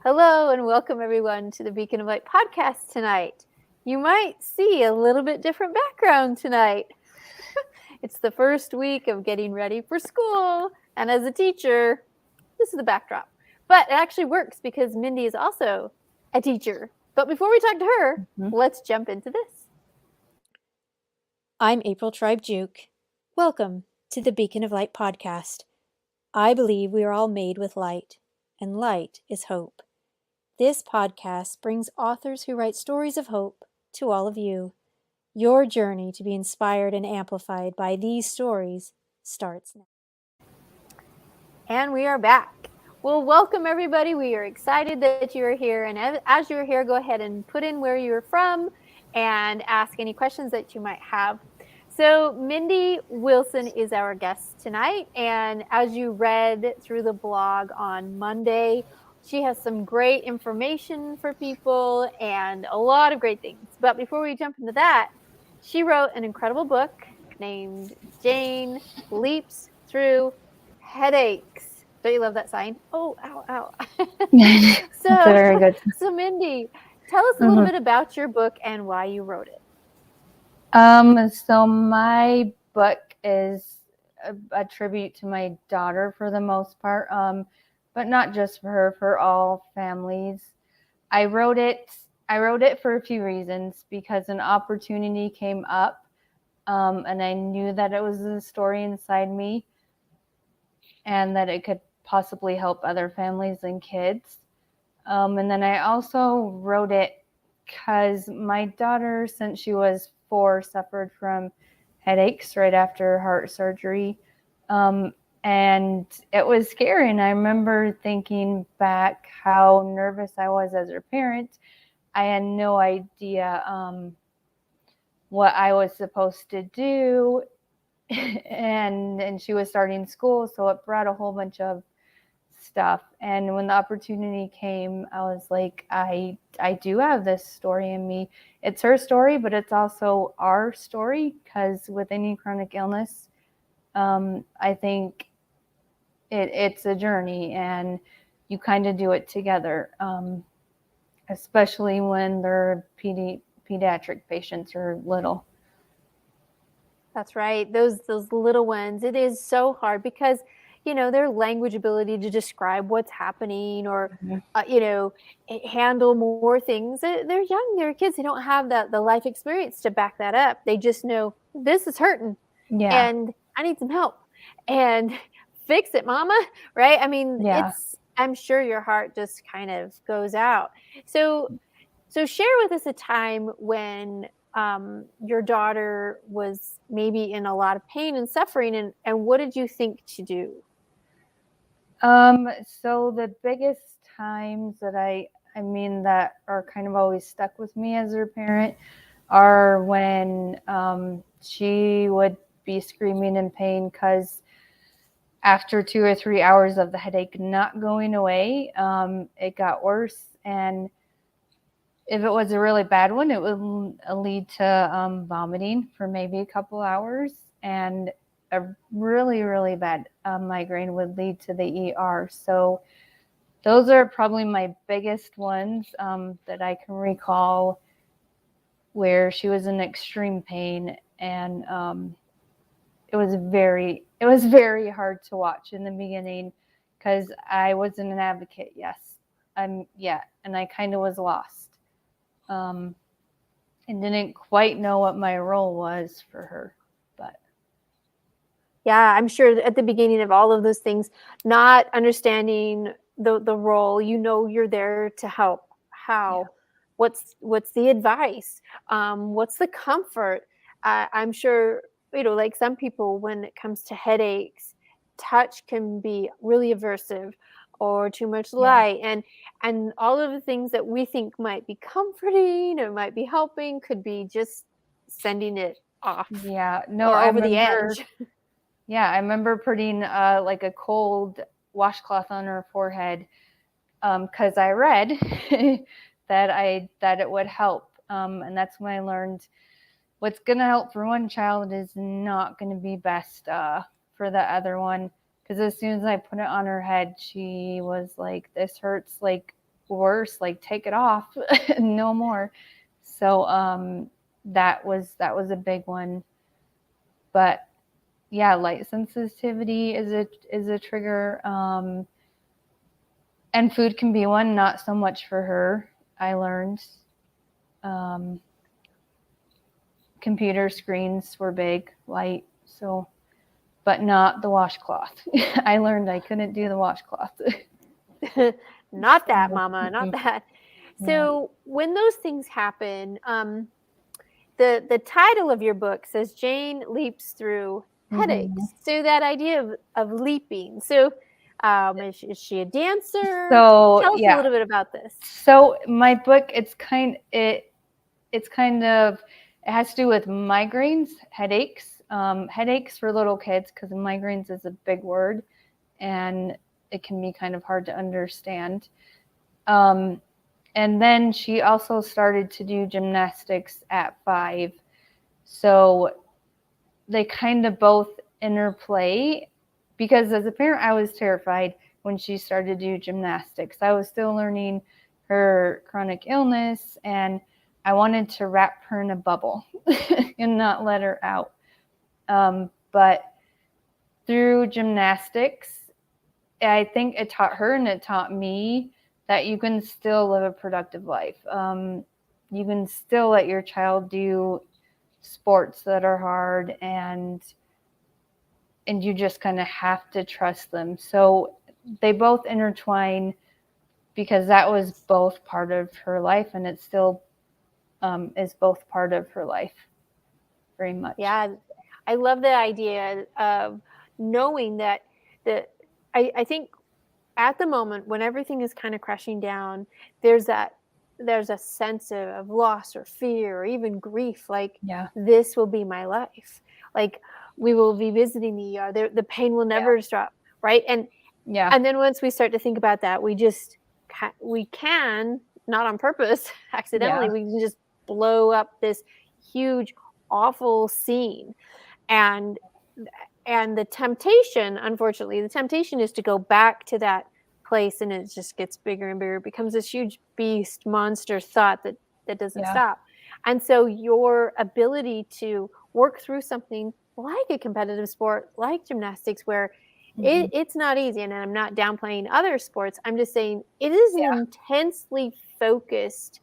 Hello and welcome everyone to the Beacon of Light podcast tonight. You might see a little bit different background tonight. It's the first week of getting ready for school, and as a teacher, this is the backdrop. But it actually works because Mindy is also a teacher. But before we talk to her, let's jump into this. I'm April Tribe Juke. Welcome to the Beacon of Light podcast. I believe we are all made with light, and light is hope. This podcast brings authors who write stories of hope to all of you. Your journey to be inspired and amplified by these stories starts now. And we are back. Well, welcome everybody. We are excited that you are here. And as you're here, go ahead and put in where you're from and ask any questions that you might have. So Mindy Wilson is our guest tonight. And as you read through the blog on Monday, she has some great information for people and a lot of great things. But before we jump into that, she wrote an incredible book named Jane Leaps Through Headaches. Don't you love that sign? Oh, ow, ow. That's very good. So Mindy, tell us a little bit about your book and why you wrote it. So my book is a tribute to my daughter for the most part, but not just for her, for all families. I wrote it for a few reasons, because an opportunity came up, and I knew that it was a story inside me and that it could possibly help other families and kids. And then I also wrote it because my daughter, since she was 4, suffered from headaches right after heart surgery. And it was scary. And I remember thinking back how nervous I was as her parent. I had no idea what I was supposed to do. And she was starting school, so it brought a whole bunch of stuff. And when the opportunity came, I was like, I do have this story in me. It's her story, but it's also our story, because with any chronic illness, I think it's a journey, and you kind of do it together, especially when they're pediatric patients or little. That's right. Those little ones, it is so hard because, their language ability to describe what's happening or, handle more things. They're young, they're kids. They don't have the life experience to back that up. They just know this is hurting and I need some help and fix it, mama. Right. I mean, I'm sure your heart just kind of goes out. So share with us a time when your daughter was maybe in a lot of pain and suffering, and what did you think to do? So the biggest times that that are kind of always stuck with me as her parent are when she would be screaming in pain because after 2 or 3 hours of the headache not going away, it got worse. And if it was a really bad one, it would lead to vomiting for maybe a couple hours, and a really, really bad migraine would lead to the ER. So those are probably my biggest ones that I can recall, where she was in extreme pain, and it was very hard to watch in the beginning because I wasn't an advocate. And I kind of was lost. And didn't quite know what my role was for her. But yeah, I'm sure at the beginning of all of those things, not understanding the role, you're there to help. How? What's the advice? What's the comfort? I'm sure, like some people, when it comes to headaches, touch can be really aversive, or too much light, and all of the things that we think might be comforting or might be helping could be just sending it off. Over the edge. Yeah, I remember putting like a cold washcloth on her forehead because I read that it would help, and that's when I learned what's going to help for one child is not going to be best for the other one. Because as soon as I put it on her head, she was like, this hurts like worse, like take it off, no more. So that was a big one. But yeah, light sensitivity is a trigger. And food can be one, not so much for her. I learned computer screens were big, light, so, but not the washcloth. I learned I couldn't do the washcloth. Not that, Mama, not that. So when those things happen, the title of your book says Jane leaps through headaches. So that idea of leaping. So is she a dancer? So Tell us a little bit about this. So my book, it's kind of, it has to do with migraines, headaches, headaches for little kids, because migraines is a big word and it can be kind of hard to understand. And then she also started to do gymnastics at 5. So they kind of both interplay, because as a parent, I was terrified when she started to do gymnastics. I was still learning her chronic illness, and I wanted to wrap her in a bubble and not let her out. But through gymnastics, I think it taught her and it taught me that you can still live a productive life. You can still let your child do sports that are hard, and you just kind of have to trust them. So they both intertwine, because that was both part of her life, and it still is both part of her life very much. Yeah, I love the idea of knowing that I think at the moment when everything is kind of crashing down, there's a sense of loss or fear or even grief, like this will be my life. Like we will be visiting the ER. The pain will never stop, right? And then once we start to think about that, we can, not on purpose, accidentally, we can just blow up this huge, awful scene. And the temptation, unfortunately, is to go back to that place, and it just gets bigger and bigger. It becomes this huge beast, monster thought that doesn't stop. And so your ability to work through something like a competitive sport, like gymnastics, where it's not easy, and I'm not downplaying other sports. I'm just saying it is an intensely focused,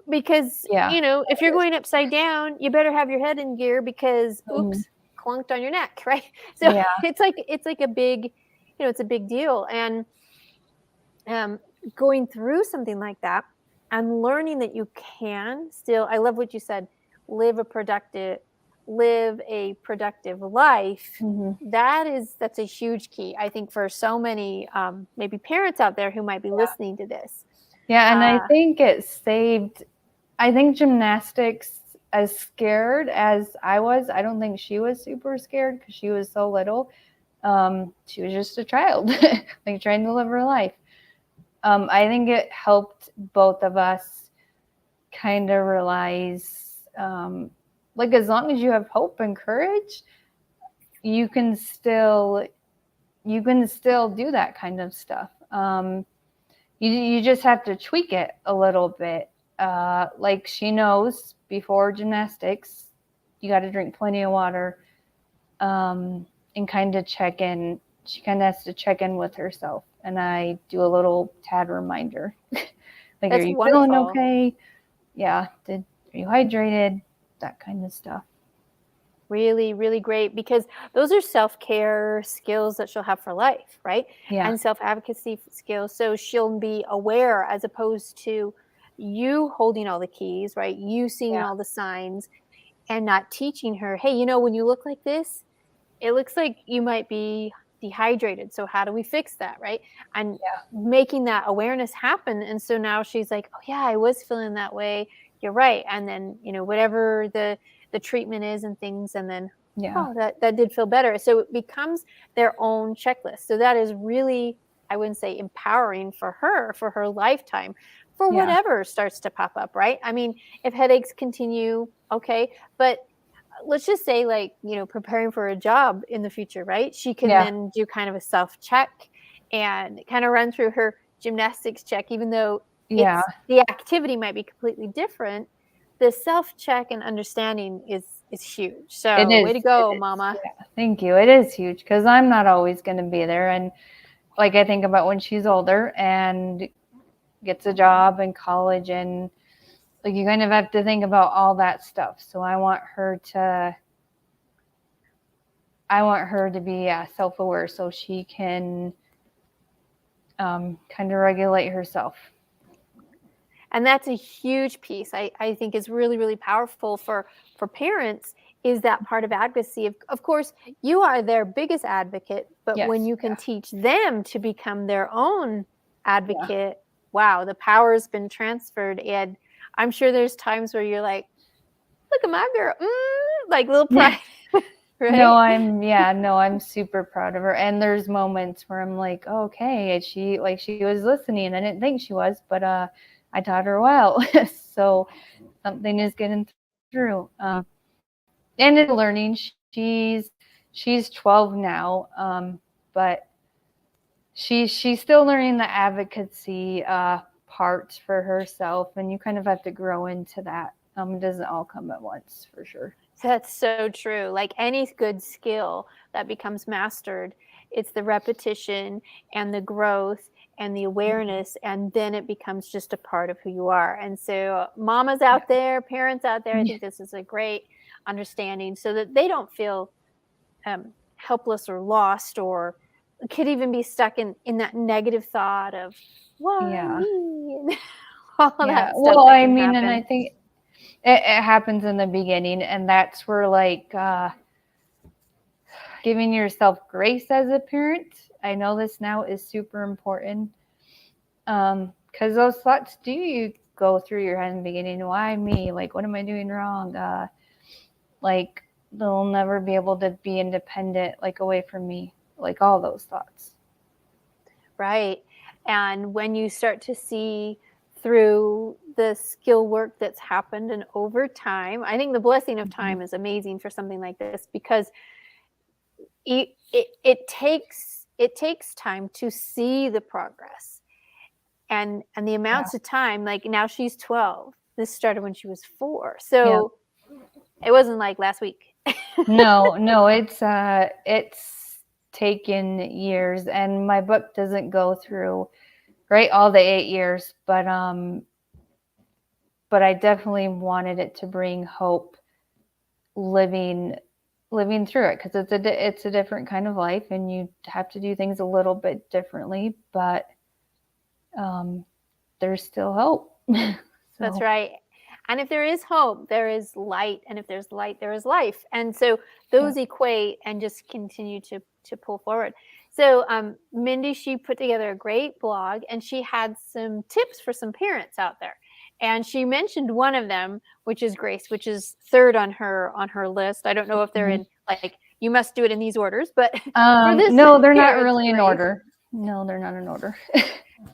because if you're going upside down, you better have your head in gear, because oops, clunked on your neck, right? So it's like a big, it's a big deal. And going through something like that and learning that you can still, I love what you said, live a productive life. That's a huge key, I think, for so many maybe parents out there who might be listening to this. And I think it saved, I think gymnastics, as scared as I was, I don't think she was super scared, because she was so little. She was just a child, like trying to live her life. I think it helped both of us kind of realize, like, as long as you have hope and courage, you can still do that kind of stuff. You just have to tweak it a little bit. Like, she knows before gymnastics, you got to drink plenty of water, and kind of check in. She kind of has to check in with herself, and I do a little tad reminder. Like, that's are you wonderful. feeling okay? Yeah. Are you hydrated? That kind of stuff. Really, really great, because those are self-care skills that she'll have for life, right? And self-advocacy skills. So she'll be aware, as opposed to you holding all the keys, right? You seeing all the signs and not teaching her, hey, when you look like this, it looks like you might be dehydrated. So how do we fix that, right? And making that awareness happen. And so now she's like, oh yeah, I was feeling that way. You're right. And then, whatever the treatment is and things, and then oh, that did feel better. So it becomes their own checklist. So that is really, I wouldn't say empowering for her lifetime, for whatever starts to pop up, right? I mean, if headaches continue, okay, but let's just say, like, preparing for a job in the future, right? She can then do kind of a self-check and kind of run through her gymnastics check, even though Yeah, the activity might be completely different. The self-check and understanding is huge. it So way is. to It go, is. mama. Yeah, thank you. It is huge because I'm not always going to be there. And like I think about when she's older and gets a job in college, and like you kind of have to think about all that stuff. So I want her to be self-aware so she can kind of regulate herself. And that's a huge piece. I think is really, really powerful for parents, is that part of advocacy. Of course, you are their biggest advocate, but when Yes. you can teach them to become their own Yeah. advocate, wow, the power has been transferred. And I'm sure there's times where you're like, look at my girl, like little Yeah. pride, right? I'm super proud of her. And there's moments where I'm like, okay, she was listening. I didn't think she was, but I taught her well. So something is getting through. And it's learning. She's 12 now, but she's still learning the advocacy part for herself, and you kind of have to grow into that. It doesn't all come at once, for sure. That's so true. Like any good skill that becomes mastered, it's the repetition and the growth and the awareness, and then it becomes just a part of who you are. And so, mamas out there, parents out there, I think this is a great understanding so that they don't feel helpless or lost, or could even be stuck in that negative thought of why Yeah. me, all Yeah. that stuff Well, that I can mean, and I happen. think it happens in the beginning, and that's where like giving yourself grace as a parent. I know this now is super important. Because those thoughts do go through your head in the beginning. Why me? Like, what am I doing wrong? Like, they'll never be able to be independent, like, away from me. Like, all those thoughts. Right. And when you start to see through the skill work that's happened and over time, I think the blessing of time is amazing for something like this, because it takes time to see the progress, and the amounts of time. Like now she's 12. This started when she was 4. Yeah. So it wasn't like last week. No, it's taken years, and my book doesn't go through all the 8 years, but I definitely wanted it to bring hope living through it, because it's a different kind of life, and you have to do things a little bit differently, but there's still hope. That's right. And if there is hope, there is light. And if there's light, there is life. And so those equate and just continue to pull forward. So Mindy, she put together a great blog, and she had some tips for some parents out there. And she mentioned one of them, which is grace, which is third on her list. I don't know if they're in like, you must do it in these orders, but for this, no, they're not here, really in grace. order. No, they're not in order.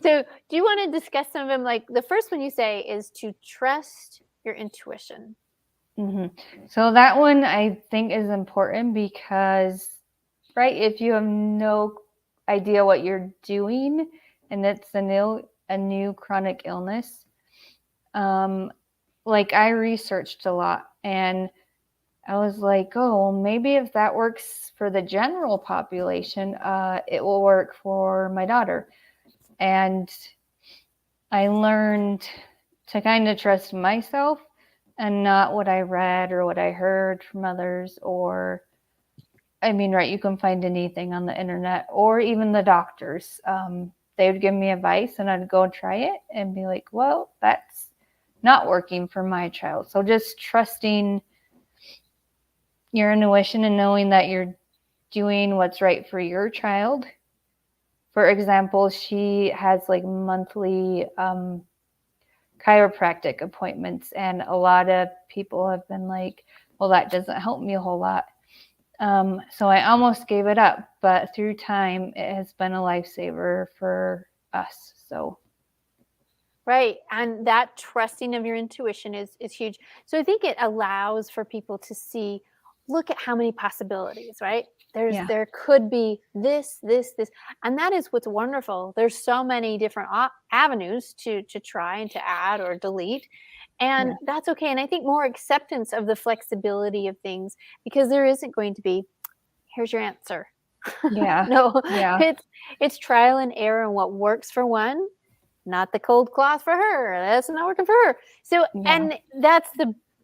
So do you want to discuss some of them? Like the first one you say is to trust your intuition. So that one I think is important because, if you have no idea what you're doing and it's a new chronic illness, like I researched a lot, and I was like, oh, well, maybe if that works for the general population, it will work for my daughter. And I learned to kind of trust myself and not what I read or what I heard from others, or, I mean, you can find anything on the internet, or even the doctors. They would give me advice, and I'd go try it and be like, well, that's not working for my child. So just trusting your intuition and knowing that you're doing what's right for your child. For example, she has like monthly chiropractic appointments, and a lot of people have been like, well, that doesn't help me a whole lot. So I almost gave it up, but through time, it has been a lifesaver for us. So. Right. And that trusting of your intuition is huge. So I think it allows for people to see look at how many possibilities, right? Yeah. There could be this, and that is what's wonderful. There's so many different avenues to try and to add or delete, and Yeah. that's okay. And I think more acceptance of the flexibility of things, because there isn't going to be, here's your answer. Yeah. No, Yeah. it's trial and error, and what works for one, not the cold cloth for her. That's not working for her. So, Yeah. and that's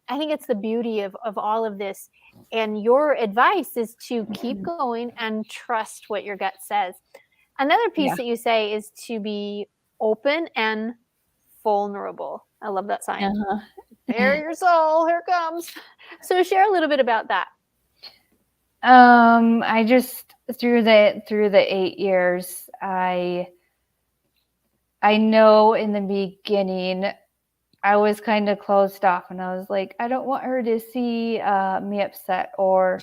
I think it's the beauty of all of this. And your advice is to keep going and trust what your gut says. Another piece Yeah. that you say is to be open and vulnerable. I love that sign. Uh-huh. Bare your soul, here it comes. So share a little bit about that. I just through the 8 years, I know in the beginning I was kind of closed off, and I was like, I don't want her to see me upset or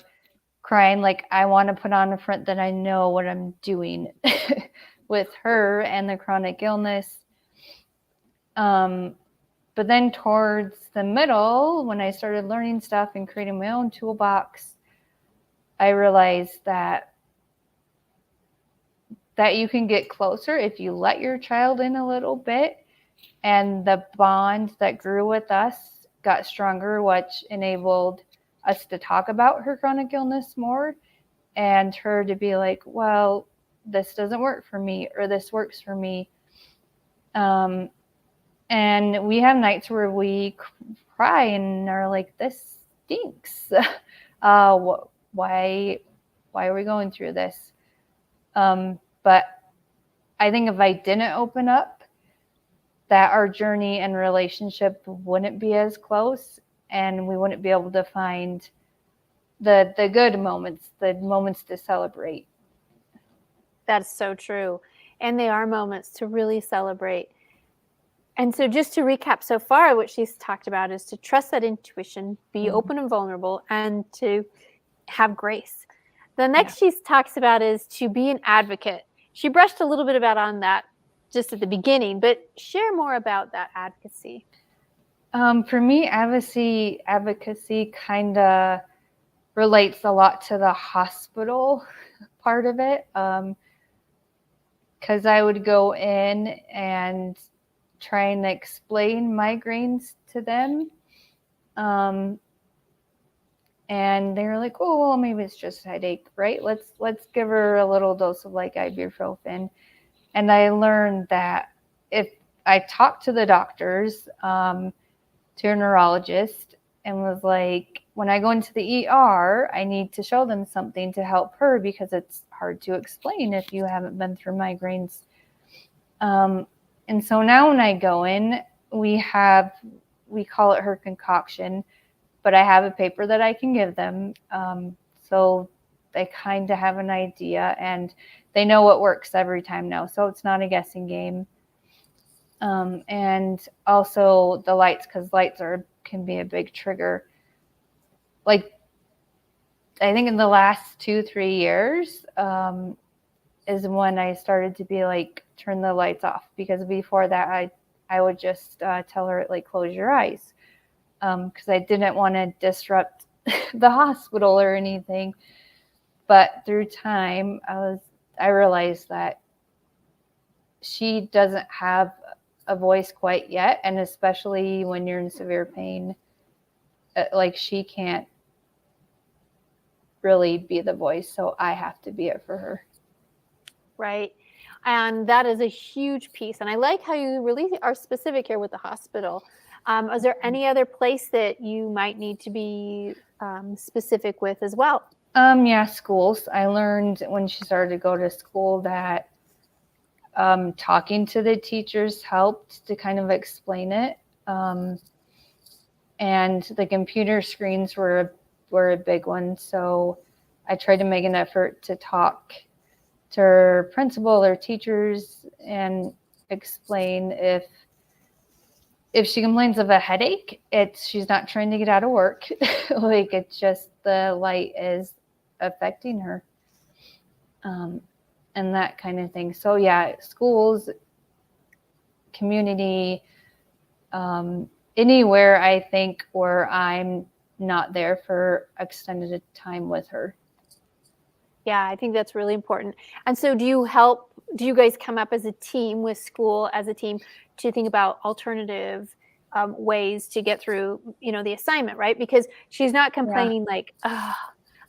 crying. Like, I want to put on a front that I know what I'm doing with her and the chronic illness. But then towards the middle, when I started learning stuff and creating my own toolbox, I realized that you can get closer if you let your child in a little bit. And the bond that grew with us got stronger, which enabled us to talk about her chronic illness more, and her to be like, well, this doesn't work for me, or this works for me. And we have nights where we cry and are like, this stinks. Why are we going through this? But I think if I didn't open up, that our journey and relationship wouldn't be as close, and we wouldn't be able to find the good moments, the moments to celebrate. That's so true. And they are moments to really celebrate. And so just to recap so far, what she's talked about is to trust that intuition, be open and vulnerable, and to have grace. The next she talks about is to be an advocate. She brushed a little bit about on that just at the beginning, but share more about that advocacy. For me, advocacy kind of relates a lot to the hospital part of it, because I would go in and try and explain migraines to them, and they were like, oh, well, maybe it's just a headache, right? Let's give her a little dose of like ibuprofen. And I learned that if I talked to the doctors, to a neurologist, and was like, when I go into the ER, I need to show them something to help her, because it's hard to explain if you haven't been through migraines. And so now when I go in, we call it her concoction, but I have a paper that I can give them. So they kind of have an idea, and they know what works every time now. So it's not a guessing game. And also the lights, because lights can be a big trigger. Like, I think in the last 2-3 years is when I started to be like, turn the lights off, because before that I would just tell her, like, close your eyes, because I didn't want to disrupt the hospital or anything. But through time, I realized that she doesn't have a voice quite yet, and especially when you're in severe pain, like, she can't really be the voice, so I have to be it for her. Right. And that is a huge piece. And I like how you really are specific here with the hospital. Is there any other place that you might need to be specific with as well? Yeah, schools. I learned when she started to go to school that talking to the teachers helped to kind of explain it. And the computer screens were a big one. So I tried to make an effort to talk to her principal or teachers and explain if she complains of a headache, she's not trying to get out of work. Like, it's just the light is affecting her, and that kind of thing. So yeah, schools, community, anywhere I think where I'm not there for extended time with her. Yeah, I think that's really important. And so do you guys come up as a team with school as a team to think about alternative ways to get through, the assignment, right? Because she's not Yeah. complaining like, oh,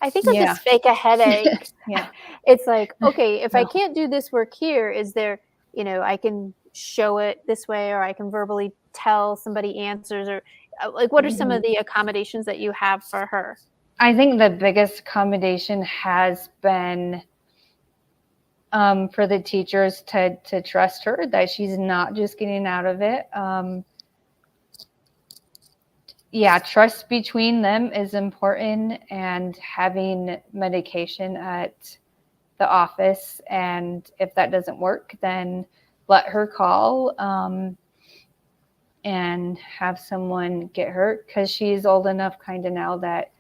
I think I'll Yeah. just fake a headache. Yeah. It's like, okay, if I No. can't do this work here, is there, I can show it this way, or I can verbally tell somebody answers, or like, what are some of the accommodations that you have for her? I think the biggest accommodation has been for the teachers to trust her, that she's not just getting out of it. Yeah, trust between them is important, and having medication at the office. And if that doesn't work, then let her call and have someone get her, because she's old enough kind of now that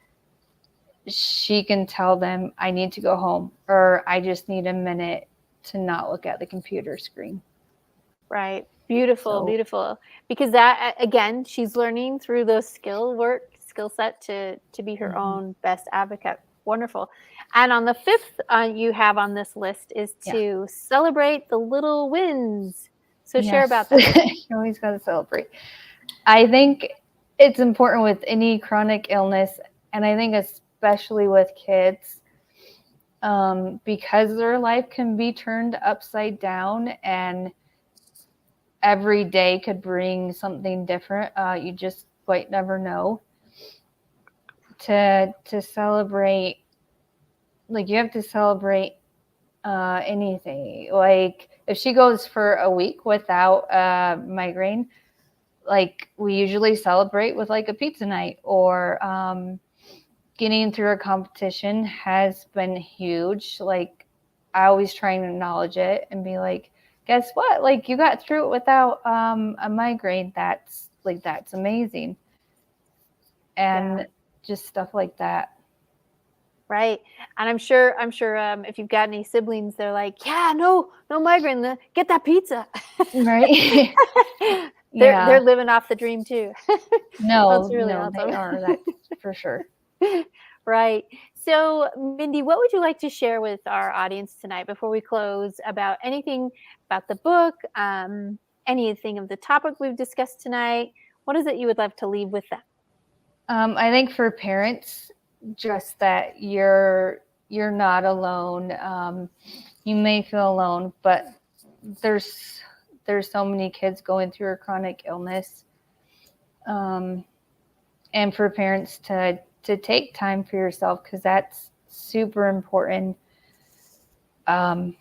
she can tell them, I need to go home, or I just need a minute to not look at the computer screen. Right. Beautiful, So, beautiful. Because that, again, she's learning through those skill set to be her own best advocate. Wonderful. And on the fifth you have on this list is yeah. to celebrate the little wins. So share Yes. about that. You always got to celebrate. I think it's important with any chronic illness, and I think especially with kids, because their life can be turned upside down, and every day could bring something different. You just quite never know. To celebrate, like, you have to celebrate anything. Like, if she goes for a week without migraine, like, we usually celebrate with like a pizza night, or getting through a competition has been huge. Like, I always try and acknowledge it and be like, guess what? Like, you got through it without a migraine. That's amazing. And just stuff like that. Right. And I'm sure if you've got any siblings, they're like, yeah, no migraine, get that pizza. Right. They're living off the dream too. No, That's really no, they awesome. are. That's for sure. Right. So, Mindy, what would you like to share with our audience tonight before we close, about anything about the book, anything of the topic we've discussed tonight? What is it you would love to leave with them? I think for parents, just that you're not alone. You may feel alone, but there's so many kids going through a chronic illness. And for parents to take time for yourself, because that's super important. Because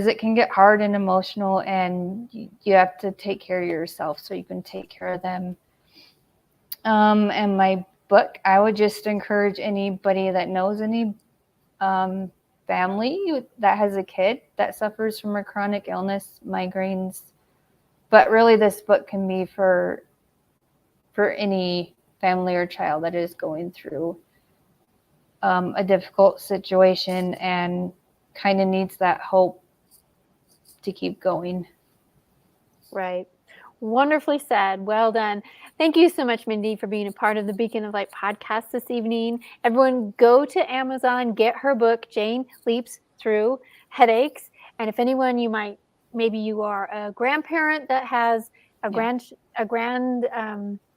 it can get hard and emotional, and you have to take care of yourself so you can take care of them. And my book, I would just encourage anybody that knows any family that has a kid that suffers from a chronic illness, migraines. But really, this book can be for any family or child that is going through a difficult situation and kind of needs that hope to keep going. Right. Wonderfully said. Well done. Thank you so much, Mindy, for being a part of the Beacon of Light podcast this evening. Everyone, go to Amazon, get her book, Jane Leaps Through Headaches. And if anyone, maybe you are a grandparent that has a grand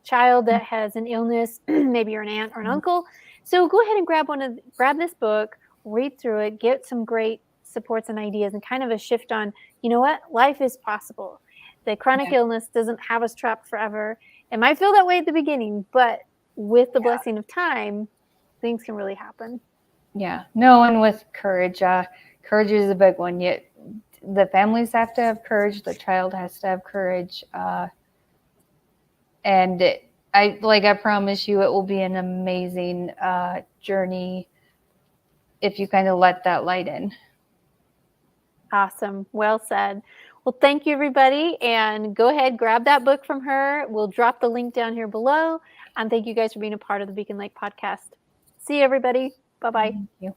child that has an illness, maybe you're an aunt or an uncle. So go ahead and grab this book, read through it, get some great supports and ideas, and kind of a shift on, you know what, life is possible. The chronic illness doesn't have us trapped forever. It might feel that way at the beginning, but with the blessing of time, things can really happen. Yeah. No, and with courage. Courage is a big one. Yet the families have to have courage. The child has to have courage. And I promise you, it will be an amazing journey if you kind of let that light in. Awesome. Well said. Well, thank you, everybody. And go ahead, grab that book from her. We'll drop the link down here below. And thank you guys for being a part of the Beacon Light podcast. See you, everybody. Bye-bye. Thank you.